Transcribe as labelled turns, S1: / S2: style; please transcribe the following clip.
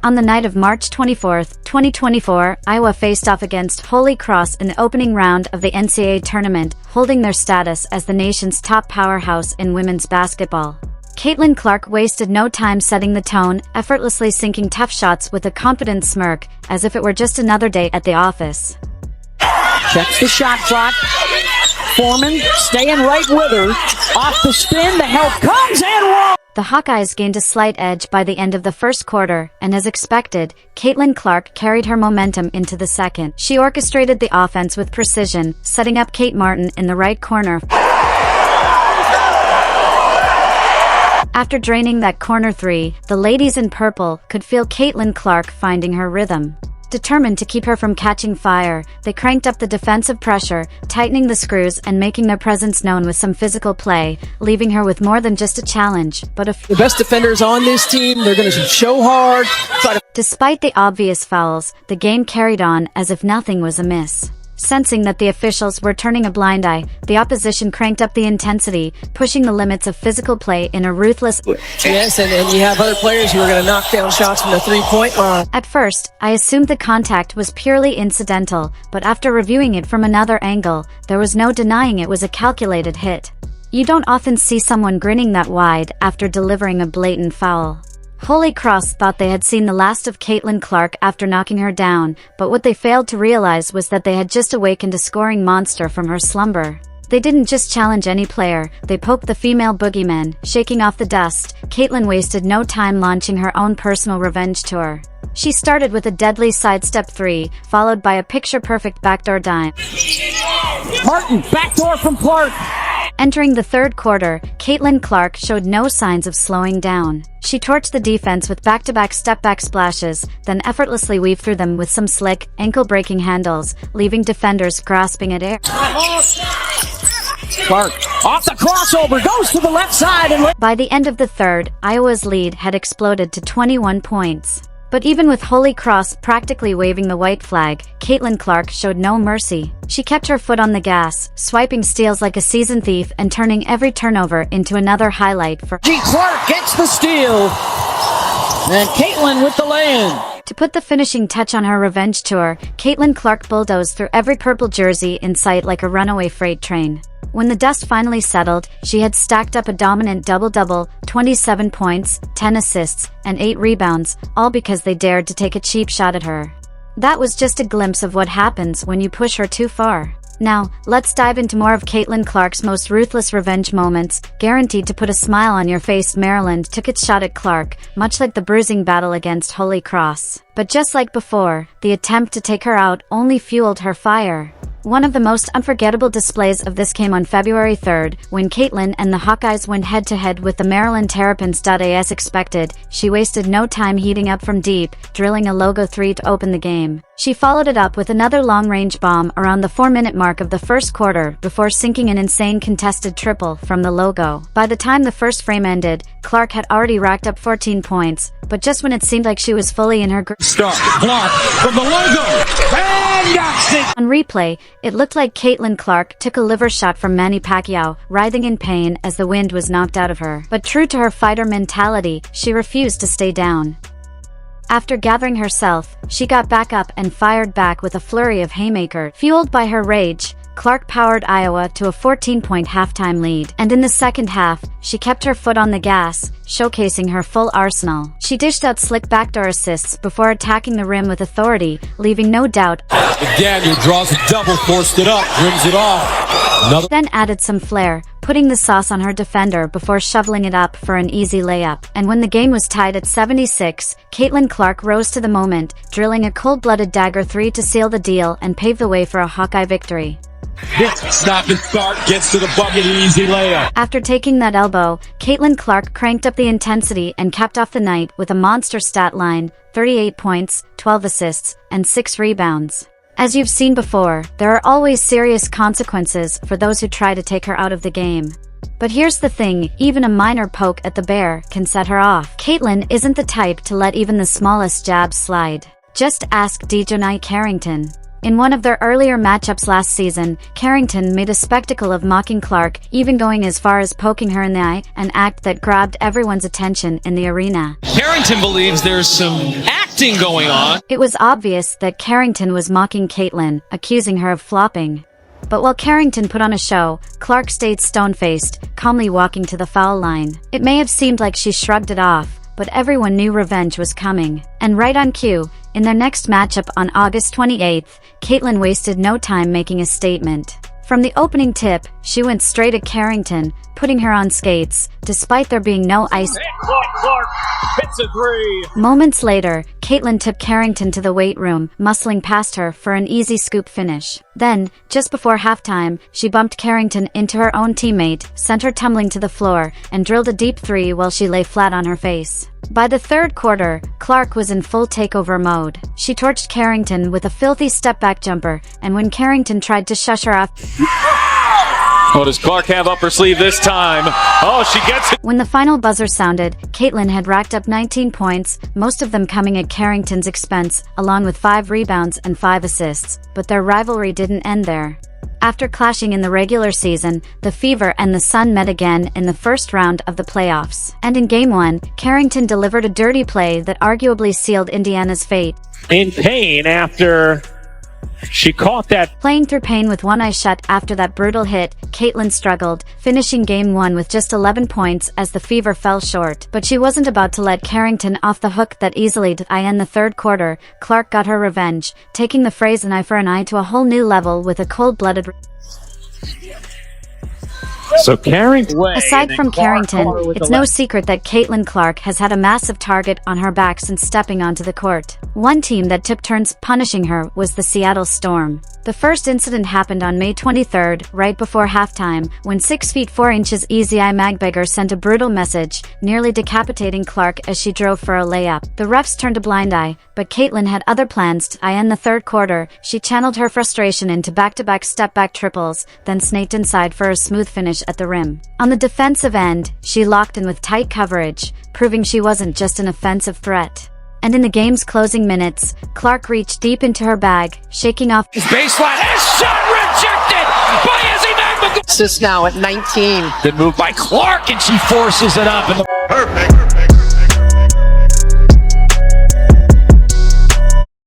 S1: On the night of March 24, 2024, Iowa faced off against Holy Cross in the opening round of the NCAA tournament, holding their status as the nation's top powerhouse in women's basketball. Caitlin Clark wasted no time setting the tone, effortlessly sinking tough shots with a confident smirk, as if it were just another day at the office.
S2: Checks the shot clock. Foreman staying right with her. Off the spin, the help comes and one.
S1: The Hawkeyes gained a slight edge by the end of the first quarter, and as expected, Caitlin Clark carried her momentum into the second. She orchestrated the offense with precision, setting up Kate Martin in the right corner. After draining that corner three, the ladies in purple could feel Caitlin Clark finding her rhythm. Determined to keep her from catching fire, they cranked up the defensive pressure, tightening the screws and making their presence known with some physical play, leaving her with more than just a challenge, but
S2: the best defenders on this team. They're going to show hard.
S1: Despite the obvious fouls, the game carried on as if nothing was amiss. Sensing that the officials were turning a blind eye, the opposition cranked up the intensity, pushing the limits of physical play in a ruthless...
S2: Yes, and you have other players who are going to knock down shots from the three-point line.
S1: At first, I assumed the contact was purely incidental, but after reviewing it from another angle, there was no denying it was a calculated hit. You don't often see someone grinning that wide after delivering a blatant foul. Holy Cross thought they had seen the last of Caitlin Clark after knocking her down, but what they failed to realize was that they had just awakened a scoring monster from her slumber. They didn't just challenge any player, they poked the female boogeyman, shaking off the dust. Caitlin wasted no time launching her own personal revenge tour. She started with a deadly sidestep three, followed by a picture-perfect backdoor dime.
S2: Martin, backdoor from Clark!
S1: Entering the third quarter, Caitlin Clark showed no signs of slowing down. She torched the defense with back-to-back step-back splashes, then effortlessly weaved through them with some slick, ankle-breaking handles, leaving defenders grasping at air.
S2: Clark, off the crossover, goes to the left side and...
S1: By the end of the third, Iowa's lead had exploded to 21 points. But even with Holy Cross practically waving the white flag, Caitlin Clark showed no mercy. She kept her foot on the gas, swiping steals like a seasoned thief and turning every turnover into another highlight for...
S2: Clark gets the steal! And Caitlin with the lay-in.
S1: To put the finishing touch on her revenge tour, Caitlin Clark bulldozed through every purple jersey in sight like a runaway freight train. When the dust finally settled, she had stacked up a dominant double-double, 27 points, 10 assists, and 8 rebounds, all because they dared to take a cheap shot at her. That was just a glimpse of what happens when you push her too far. Now, let's dive into more of Caitlin Clark's most ruthless revenge moments. Guaranteed to put a smile on your face, Maryland took its shot at Clark, much like the bruising battle against Holy Cross. But just like before, the attempt to take her out only fueled her fire. One of the most unforgettable displays of this came on February 3rd, when Caitlin and the Hawkeyes went head-to-head with the Maryland Terrapins. As expected, she wasted no time heating up from deep, drilling a logo three to open the game. She followed it up with another long-range bomb around the 4-minute mark of the first quarter before sinking an insane contested triple from the logo. By the time the first frame ended, Clark had already racked up 14 points, but just when it seemed like she was fully in her
S3: start block from the logo and knocks it.
S1: On replay, it looked like Caitlin Clark took a liver shot from Manny Pacquiao, writhing in pain as the wind was knocked out of her. But true to her fighter mentality, she refused to stay down. After gathering herself, she got back up and fired back with a flurry of haymakers. Fueled by her rage, Clark powered Iowa to a 14-point halftime lead, and in the second half, she kept her foot on the gas, showcasing her full arsenal. She dished out slick backdoor assists before attacking the rim with authority, leaving no doubt.
S3: Again, draws a double, forced it up, rims it off.
S1: Then added some flair, putting the sauce on her defender before shoveling it up for an easy layup. And when the game was tied at 76, Caitlin Clark rose to the moment, drilling a cold-blooded dagger three to seal the deal and pave the way for a Hawkeye victory.
S3: Stop and start, gets to the bucket, easy layup.
S1: After taking that elbow, Caitlin Clark cranked up the intensity and capped off the night with a monster stat line, 38 points, 12 assists, and 6 rebounds. As you've seen before, there are always serious consequences for those who try to take her out of the game. But here's the thing, even a minor poke at the bear can set her off. Caitlin isn't the type to let even the smallest jab slide. Just ask Dejanai Carrington. In one of their earlier matchups last season, Carrington made a spectacle of mocking Clark, even going as far as poking her in the eye, an act that grabbed everyone's attention in the arena.
S4: Carrington believes there's some acting going on.
S1: It was obvious that Carrington was mocking Caitlyn, accusing her of flopping. But while Carrington put on a show, Clark stayed stone-faced, calmly walking to the foul line. It may have seemed like she shrugged it off, but everyone knew revenge was coming. And right on cue, in their next matchup on August 28th, Caitlyn wasted no time making a statement. From the opening tip, she went straight at Carrington, putting her on skates, despite there being no ice.
S5: Clark hits a three.
S1: Moments later, Caitlyn tipped Carrington to the weight room, muscling past her for an easy scoop finish. Then, just before halftime, she bumped Carrington into her own teammate, sent her tumbling to the floor, and drilled a deep three while she lay flat on her face. By the third quarter, Clark was in full takeover mode. She torched Carrington with a filthy step-back jumper, and when Carrington tried to shush her off,
S5: Oh, does Clark have up her sleeve this time? Oh, she gets it.
S1: When the final buzzer sounded, Caitlyn had racked up 19 points, most of them coming at Carrington's expense, along with 5 rebounds and 5 assists. But their rivalry didn't end there. After clashing in the regular season, the Fever and the Sun met again in the first round of the playoffs. And in Game 1, Carrington delivered a dirty play that arguably sealed Indiana's fate.
S5: In pain after she caught that.
S1: Playing through pain with one eye shut after that brutal hit, Caitlyn struggled, finishing Game 1 with just 11 points as the Fever fell short. But she wasn't about to let Carrington off the hook that easily. In the third quarter, Clark got her revenge, taking the phrase an eye for an eye to a whole new level with a cold-blooded.
S5: So Carrington.
S1: Aside from Carrington, it's no secret that Caitlyn Clark has had a massive target on her back since stepping onto the court. One team that took turns punishing her was the Seattle Storm. The first incident happened on May 23rd, right before halftime, when 6 feet 4 inches Easy Eye Magbeggar sent a brutal message, nearly decapitating Clark as she drove for a layup. The refs turned a blind eye, but Caitlyn had other plans. In the third quarter, she channeled her frustration into back-to-back step-back triples, then snaked inside for a smooth finish at the rim. On the defensive end, she locked in with tight coverage, proving she wasn't just an offensive threat. And in the game's closing minutes, Clark reached deep into her bag, shaking off
S4: Baseline, his shot rejected by Izzy Magbeggar.
S2: Assists now at 19.
S4: Good move by Clark, and she forces it up.
S6: Perfect.